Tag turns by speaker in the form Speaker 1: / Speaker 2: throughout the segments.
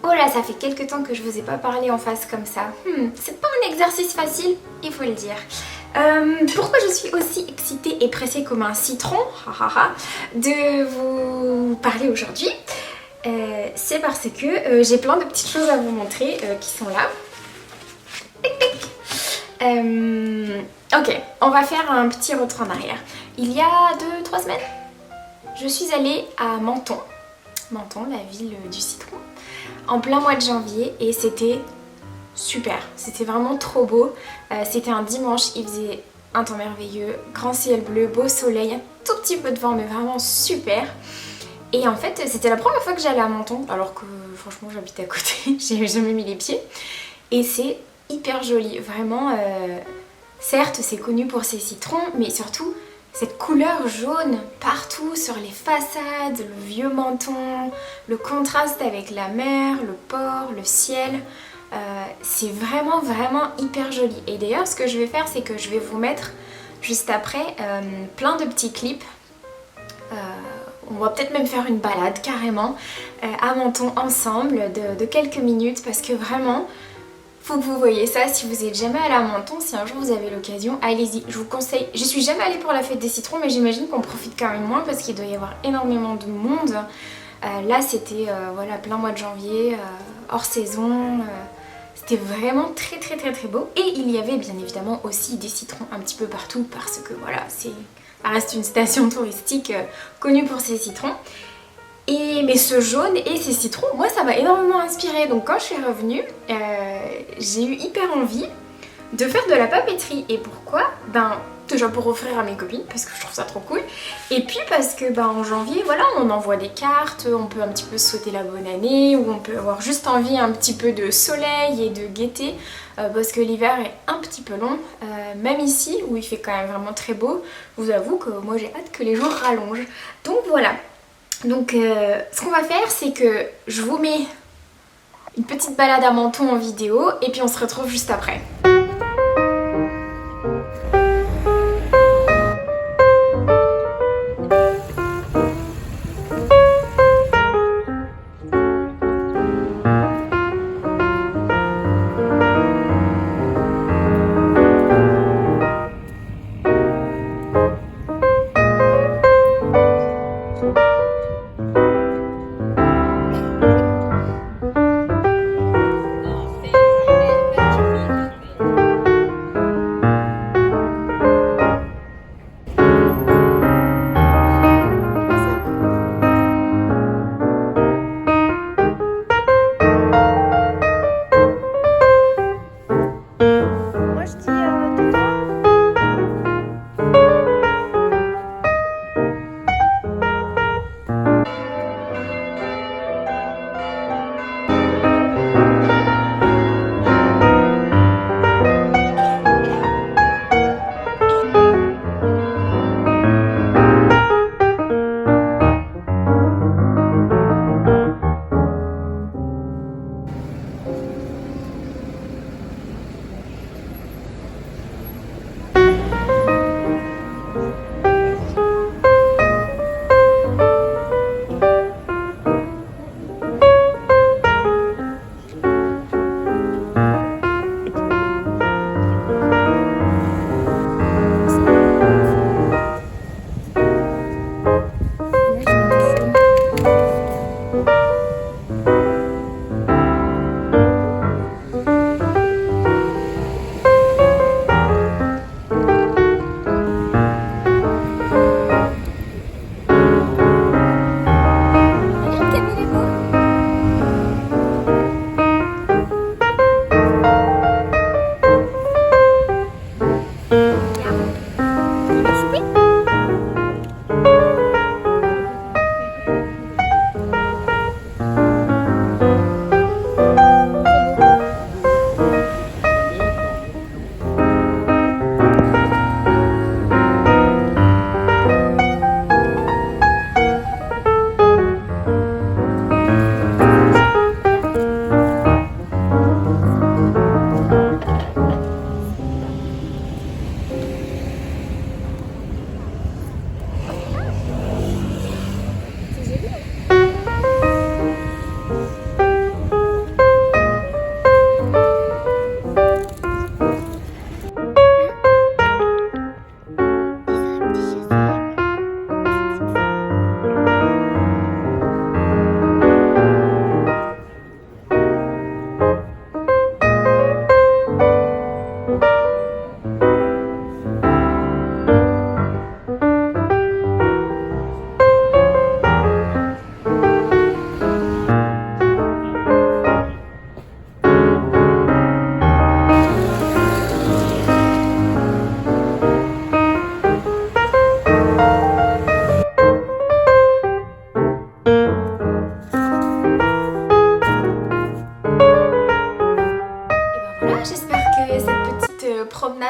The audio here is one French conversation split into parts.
Speaker 1: Oh là, ça fait quelques temps que je vous ai pas parlé en face comme ça. C'est pas un exercice facile, il faut le dire. Pourquoi je suis aussi excitée et pressée comme un citron de vous parler aujourd'hui? C'est parce que j'ai plein de petites choses à vous montrer qui sont là. Tic, tic. Ok, on va faire un petit retour en arrière. Il y a 2-3 semaines, je suis allée à Menton, la ville du citron, en plein mois de janvier et c'était super, c'était vraiment trop beau. C'était un dimanche, il faisait un temps merveilleux, grand ciel bleu, beau soleil, un tout petit peu de vent mais vraiment super. Et en fait c'était la première fois que j'allais à Menton alors que franchement j'habite à côté, j'ai jamais mis les pieds. Et c'est hyper joli, vraiment. Certes c'est connu pour ses citrons mais surtout cette couleur jaune partout sur les façades, le vieux Menton, le contraste avec la mer, le port, le ciel, c'est vraiment hyper joli. Et d'ailleurs ce que je vais faire c'est que je vais vous mettre juste après plein de petits clips. On va peut-être même faire une balade carrément à Menton ensemble de quelques minutes parce que vraiment faut que vous voyez ça. Si vous êtes jamais allé à Menton, si un jour vous avez l'occasion, allez-y, je vous conseille. Je suis jamais allée pour la fête des citrons mais j'imagine qu'on profite quand même moins parce qu'il doit y avoir énormément de monde. Là c'était voilà, plein mois de janvier, hors saison, c'était vraiment très beau. Et il y avait bien évidemment aussi des citrons un petit peu partout parce que voilà, ça reste une station touristique connue pour ses citrons. Mais ce jaune et ces citrons, moi ça m'a énormément inspirée. Donc quand je suis revenue, j'ai eu hyper envie de faire de la papeterie. Et pourquoi? Déjà pour offrir à mes copines parce que je trouve ça trop cool. Et puis parce que en janvier, voilà, on envoie des cartes, on peut un petit peu se souhaiter la bonne année ou on peut avoir juste envie un petit peu de soleil et de gaieté parce que l'hiver est un petit peu long. Même ici où il fait quand même vraiment très beau, je vous avoue que moi j'ai hâte que les jours rallongent. Donc voilà. Donc ce qu'on va faire c'est que je vous mets une petite balade à Menton en vidéo et puis on se retrouve juste après.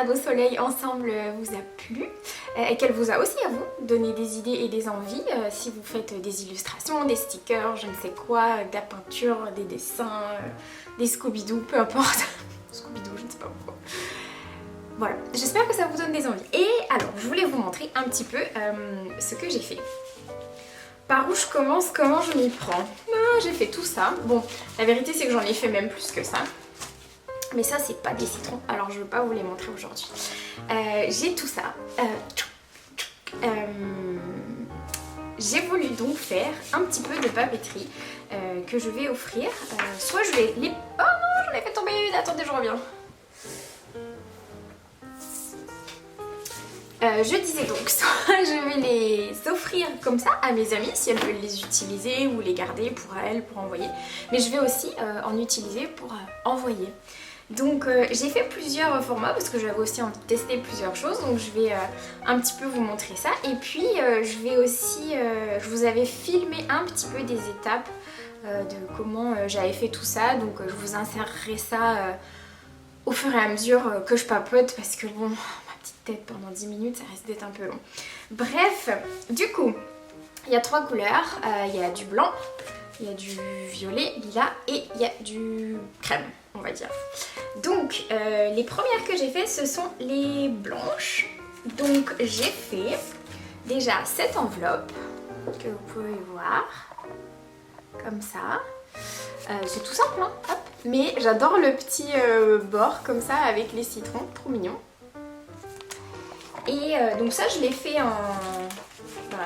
Speaker 1: balade au soleil ensemble vous a plu et qu'elle vous a aussi à vous donné des idées et des envies si vous faites des illustrations, des stickers, je ne sais quoi, de la peinture, des dessins, des Scooby-Doo, peu importe. Scooby-Doo, je ne sais pas pourquoi. Voilà, j'espère que ça vous donne des envies. Et alors, je voulais vous montrer un petit peu ce que j'ai fait. Par où je commence, comment je m'y prends. J'ai fait tout ça. Bon, la vérité c'est que j'en ai fait même plus que ça. Mais ça c'est pas des citrons, alors je ne veux pas vous les montrer aujourd'hui. J'ai tout ça. J'ai voulu donc faire un petit peu de papeterie que je vais offrir. Soit je vais les... Oh non, j'en ai fait tomber une, attendez je reviens. Je disais donc, soit je vais les offrir comme ça à mes amies si elles veulent les utiliser ou les garder pour elles, pour envoyer. Mais je vais aussi en utiliser pour envoyer. Donc j'ai fait plusieurs formats parce que j'avais aussi envie de tester plusieurs choses. Donc je vais un petit peu vous montrer ça. Et puis je vais aussi, je vous avais filmé un petit peu des étapes de comment j'avais fait tout ça. Donc je vous insérerai ça au fur et à mesure que je papote parce que bon... tête pendant 10 minutes, ça risque d'être un peu long. Bref, du coup, il y a 3 couleurs. Il y a du blanc, il y a du violet, lilas et il y a du crème, on va dire. Donc, les premières que j'ai fait, ce sont les blanches. Donc, j'ai fait déjà cette enveloppe que vous pouvez voir, comme ça. C'est tout simple, hein. Hop. Mais j'adore le petit bord comme ça avec les citrons, trop mignon. Et donc ça je l'ai fait en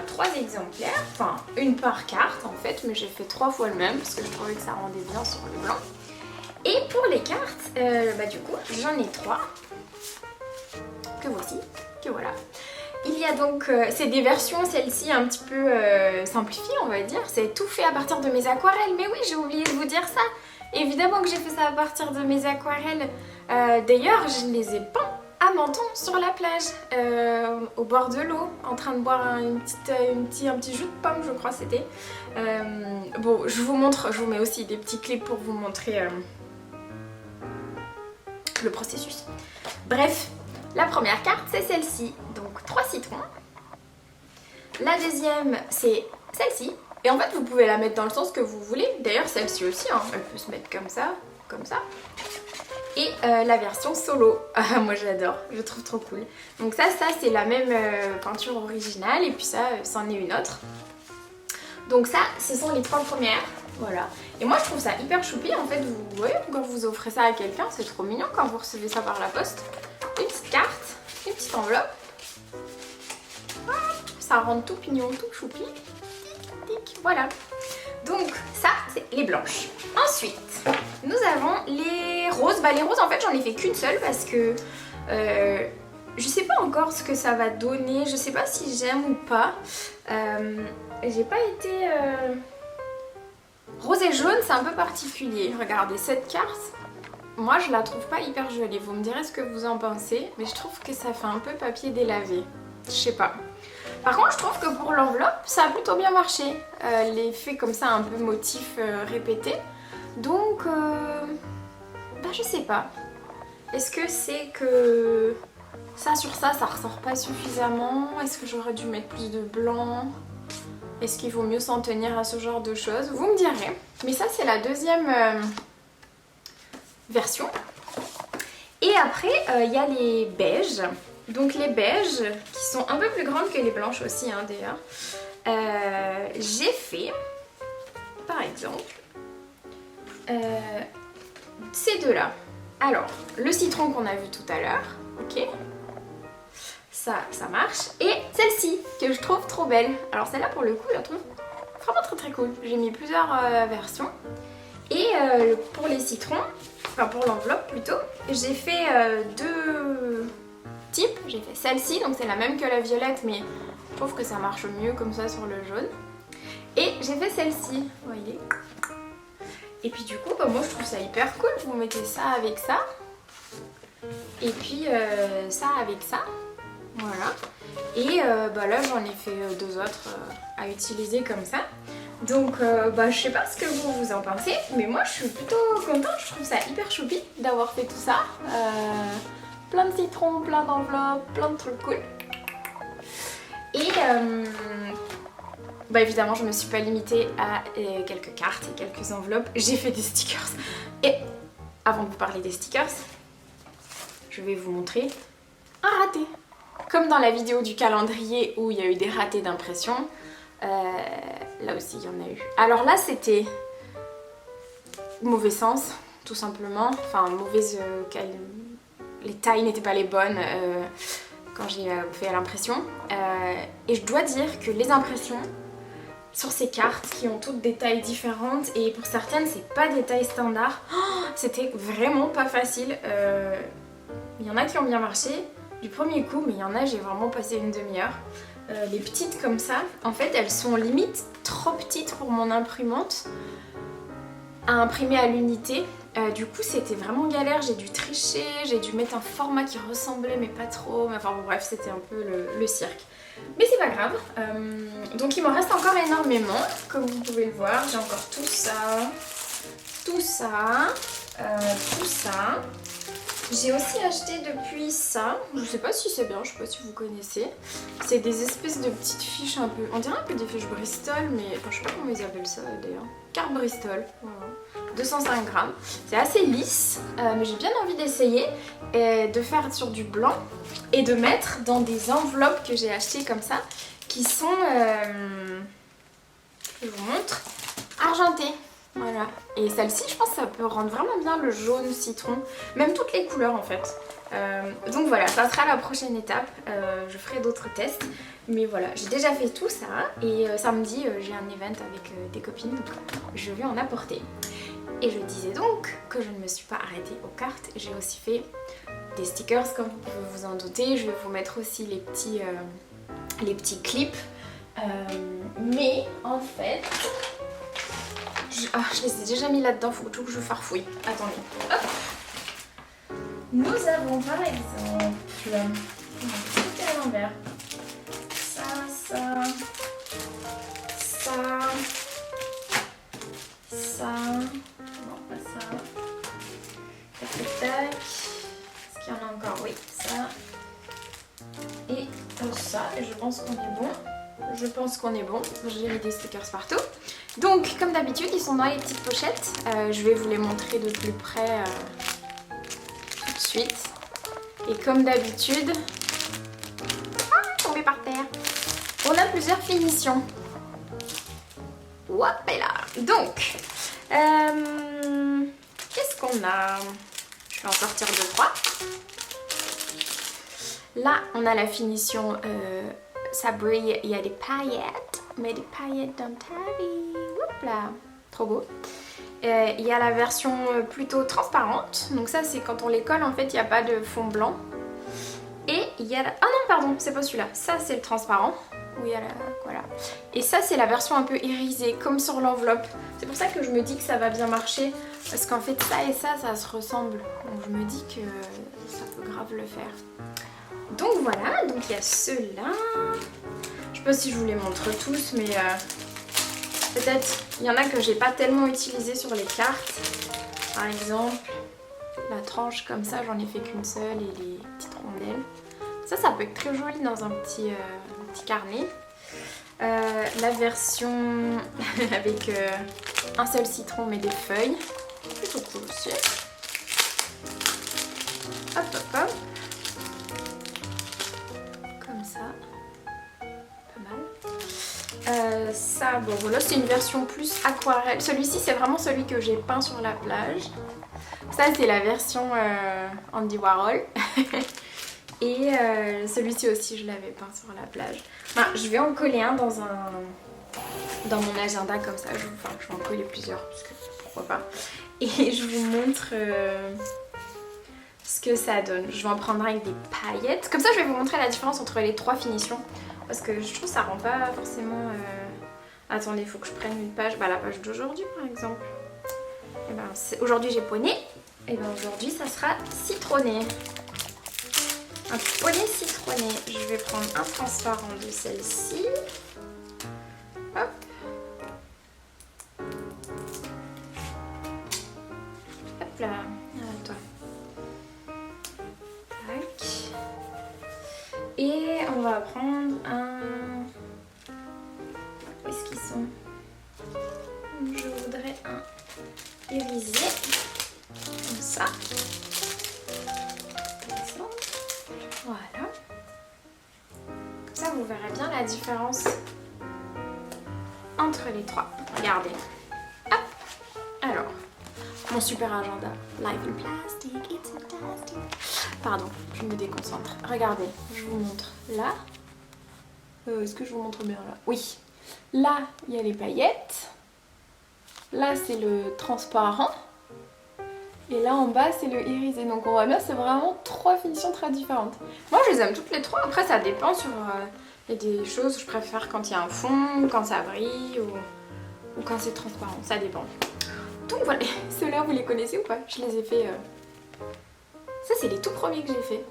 Speaker 1: 3 exemplaires, enfin une par carte en fait, mais j'ai fait 3 fois le même parce que je trouvais que ça rendait bien sur le blanc. Et pour les cartes, du coup j'en ai 3, que voici, que voilà. Il y a donc, c'est des versions celle-ci un petit peu simplifiées on va dire, c'est tout fait à partir de mes aquarelles, mais oui j'ai oublié de vous dire ça. Évidemment que j'ai fait ça à partir de mes aquarelles, d'ailleurs je les ai peints à Menton sur la plage, au bord de l'eau, en train de boire un petit jus de pomme je crois c'était. Bon je vous montre, je vous mets aussi des petits clips pour vous montrer le processus. Bref, la première carte c'est celle-ci, donc 3 citrons. La deuxième c'est celle-ci, et en fait vous pouvez la mettre dans le sens que vous voulez, d'ailleurs celle-ci aussi, hein, elle peut se mettre comme ça. Et la version solo, moi j'adore, je trouve trop cool. Donc ça c'est la même peinture originale et puis ça c'en est une autre. Donc ça ce sont les 3 premières, voilà. Et moi je trouve ça hyper choupi en fait, vous voyez quand vous offrez ça à quelqu'un, c'est trop mignon quand vous recevez ça par la poste. Une petite carte, une petite enveloppe. Ça rend tout pignon, tout choupi. Voilà. Donc ça c'est les blanches. Ensuite nous avons les roses. Les roses en fait j'en ai fait qu'une seule parce que je sais pas encore ce que ça va donner. Je sais pas si j'aime ou pas. J'ai pas été... Rose et jaune c'est un peu particulier. Regardez cette carte. Moi je la trouve pas hyper jolie. Vous me direz ce que vous en pensez. Mais je trouve que ça fait un peu papier délavé. Je sais pas. Par contre je trouve que pour l'enveloppe ça a plutôt bien marché. L'effet comme ça un peu motif répété. Donc je sais pas. Est-ce que c'est que ça sur ça ressort pas suffisamment? Est-ce que j'aurais dû mettre plus de blanc? Est-ce qu'il vaut mieux s'en tenir à ce genre de choses? Vous me direz. Mais ça c'est la deuxième version. Et après il y a les beiges. Donc les beiges qui sont un peu plus grandes que les blanches aussi hein, d'ailleurs. J'ai fait par exemple ces deux là. Alors le citron qu'on a vu tout à l'heure, ok, ça marche. Et celle-ci que je trouve trop belle. Alors celle-là pour le coup je la trouve vraiment très cool. J'ai mis plusieurs versions. Et pour les citrons, enfin pour l'enveloppe plutôt, j'ai fait 2 types. J'ai fait celle-ci, donc c'est la même que la violette mais je trouve que ça marche mieux comme ça sur le jaune. Et j'ai fait celle-ci, vous voyez. Et puis du coup, moi je trouve ça hyper cool. Vous mettez ça avec ça. Et puis ça avec ça. Voilà. Et là j'en ai fait 2 autres à utiliser comme ça. Donc je sais pas ce que vous en pensez. Mais moi je suis plutôt contente. Je trouve ça hyper choupi d'avoir fait tout ça. plein de citrons, plein d'enveloppes, plein de trucs cool. Et bah évidemment je me suis pas limitée à quelques cartes et quelques enveloppes, j'ai fait des stickers. Et avant de vous parler des stickers, je vais vous montrer un raté. Comme dans la vidéo du calendrier où il y a eu des ratés d'impression, là aussi il y en a eu. Alors là c'était mauvais sens, tout simplement. Enfin mauvaise... les tailles n'étaient pas les bonnes quand j'ai fait l'impression. Et je dois dire que les impressions sur ces cartes qui ont toutes des tailles différentes et pour certaines c'est pas des tailles standards, c'était vraiment pas facile. Il y en a qui ont bien marché du premier coup, mais il y en a j'ai vraiment passé une demi-heure. Les petites comme ça, en fait elles sont limite trop petites pour mon imprimante à imprimer à l'unité. Du coup c'était vraiment galère, j'ai dû tricher, j'ai dû mettre un format qui ressemblait mais pas trop, enfin bon, bref c'était un peu le cirque. Mais c'est pas grave, donc il m'en reste encore énormément, comme vous pouvez le voir, j'ai encore tout ça, tout ça, tout ça. J'ai aussi acheté depuis ça, je sais pas si c'est bien, je sais pas si vous connaissez. C'est des espèces de petites fiches un peu, on dirait un peu des fiches Bristol, mais enfin, je sais pas comment ils appellent ça d'ailleurs. Carte Bristol, voilà. 205 grammes. C'est assez lisse, mais j'ai bien envie d'essayer de faire sur du blanc et de mettre dans des enveloppes que j'ai achetées comme ça, qui sont, je vous montre, argentées. Voilà. Et celle-ci, je pense que ça peut rendre vraiment bien le jaune citron, même toutes les couleurs en fait. Donc voilà, ça sera la prochaine étape. Je ferai d'autres tests. Mais voilà, j'ai déjà fait tout ça. Et samedi, j'ai un event avec des copines, donc je vais en apporter. Et je disais donc que je ne me suis pas arrêtée aux cartes. J'ai aussi fait des stickers, comme vous pouvez vous en douter. Je vais vous mettre aussi les petits clips. Mais en fait... je les ai déjà mis là-dedans, faut tout que je farfouille. Attendez. Hop. Nous avons par exemple... tout est à l'envers. Ça, non pas ça, tac tac tac, est-ce qu'il y en a encore? Oui, ça, et ça, et je pense qu'on est bon, j'ai mis des stickers partout. Donc comme d'habitude ils sont dans les petites pochettes, je vais vous les montrer de plus près tout de suite, et comme d'habitude, tombé par terre, on a plusieurs finitions. Hop et là. Donc, qu'est-ce qu'on a? Je vais en sortir 2-3. Là, on a la finition ça brille, il y a des paillettes, mais des paillettes dans ta vie. Hop là, trop beau. Il y a la version plutôt transparente. Donc ça, c'est quand on les colle, en fait, il n'y a pas de fond blanc. Et il y a la... Ah non, pardon, c'est pas celui-là. Ça, c'est le transparent. Oui, voilà. Et ça, c'est la version un peu irisée, comme sur l'enveloppe. C'est pour ça que je me dis que ça va bien marcher. Parce qu'en fait, ça et ça se ressemble. Donc je me dis que ça peut grave le faire. Donc voilà, donc il y a ceux-là. Je sais pas si je vous les montre tous, mais peut-être il y en a que j'ai pas tellement utilisé sur les cartes. Par exemple, la tranche comme ça, j'en ai fait qu'une seule et les petites rondelles. Ça peut être très joli dans un petit carnet. La version avec un seul citron mais des feuilles. Plutôt cool aussi. Hop hop hop. Comme ça. Pas mal. Ça, bon voilà, c'est une version plus aquarelle. Celui-ci, c'est vraiment celui que j'ai peint sur la plage. Ça, c'est la version Andy Warhol. Et celui-ci aussi, je l'avais peint sur la plage. Enfin, je vais en coller un dans mon agenda comme ça. Enfin, je vais en coller plusieurs, parce que pourquoi pas. Et je vous montre ce que ça donne. Je vais en prendre un avec des paillettes. Comme ça, je vais vous montrer la différence entre les 3 finitions. Parce que je trouve que ça rend pas forcément... Attendez, il faut que je prenne une page. Bah, la page d'aujourd'hui, par exemple. Et ben, aujourd'hui, j'ai poney. Et ben, aujourd'hui, ça sera citronné. Un poney citronné. Je vais prendre un transparent de celle-ci. Hop. Hop là. À toi. Tac. va prendre un... Où est-ce qu'ils sont? Je voudrais un hérisier. Comme ça. Voilà. Comme ça, vous verrez bien la différence entre les trois. Regardez. Hop. Alors, mon super agenda. Life in plastic, it's fantastic. Pardon, je me déconcentre. Regardez, je vous montre là. Est-ce que je vous montre bien là? Oui. Là, il y a les paillettes. Là, c'est le transparent. Et là, en bas, c'est le irisé. Donc, on voit bien, c'est vraiment trois finitions très différentes. Moi, je les aime toutes les trois. Après, ça dépend sur... il y a des choses que je préfère quand il y a un fond, quand ça brille ou quand c'est transparent. Ça dépend. Donc, voilà. Ceux-là, vous les connaissez ou pas? Je les ai fait... Ça, c'est les tout premiers que j'ai fait.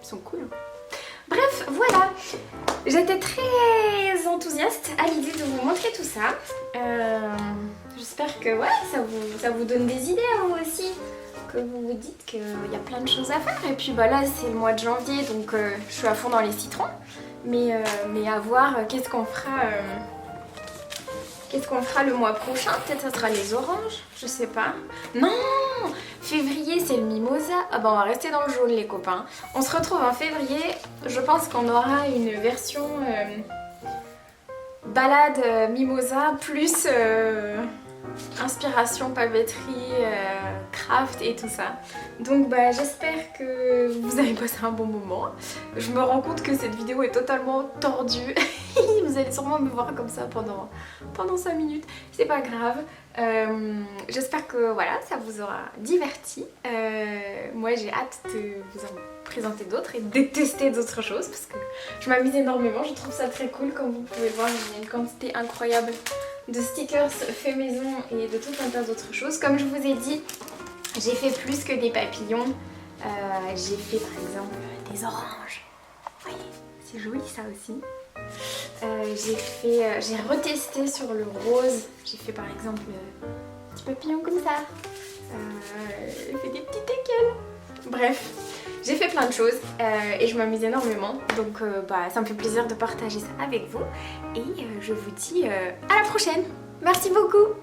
Speaker 1: Ils sont cool. Bref, voilà. J'étais très enthousiaste à l'idée de vous montrer tout ça. J'espère que ouais, ça vous donne des idées à vous aussi. Que vous vous dites qu'il y a plein de choses à faire. Et puis bah là, c'est le mois de janvier, donc je suis à fond dans les citrons. Mais à voir qu'est-ce qu'on fera... Qu'est-ce qu'on fera le mois prochain? Peut-être ça sera les oranges, je sais pas. Non! Février, c'est le mimosa. Ah bah on va rester dans le jaune les copains. On se retrouve en février. Je pense qu'on aura une version balade mimosa plus inspiration papeterie, craft et tout ça. Donc bah j'espère que vous avez passé un bon moment. Je me rends compte que cette vidéo est totalement tordue. Vous allez sûrement me voir comme ça pendant 5 minutes. C'est pas grave. J'espère que voilà, ça vous aura diverti. Moi j'ai hâte de vous en présenter d'autres et de tester d'autres choses parce que je m'amuse énormément. Je trouve ça très cool. Comme vous pouvez voir, il y a une quantité incroyable de stickers fait maison et de tout un tas d'autres choses. Comme je vous ai dit, j'ai fait plus que des papillons. J'ai fait par exemple des oranges. Vous voyez, c'est joli ça aussi. J'ai retesté sur le rose. J'ai fait par exemple un petit papillon comme ça. J'ai fait des petits teckels. Bref, j'ai fait plein de choses et je m'amuse énormément. Donc bah, ça me fait plaisir de partager ça avec vous. Et je vous dis à la prochaine. Merci beaucoup.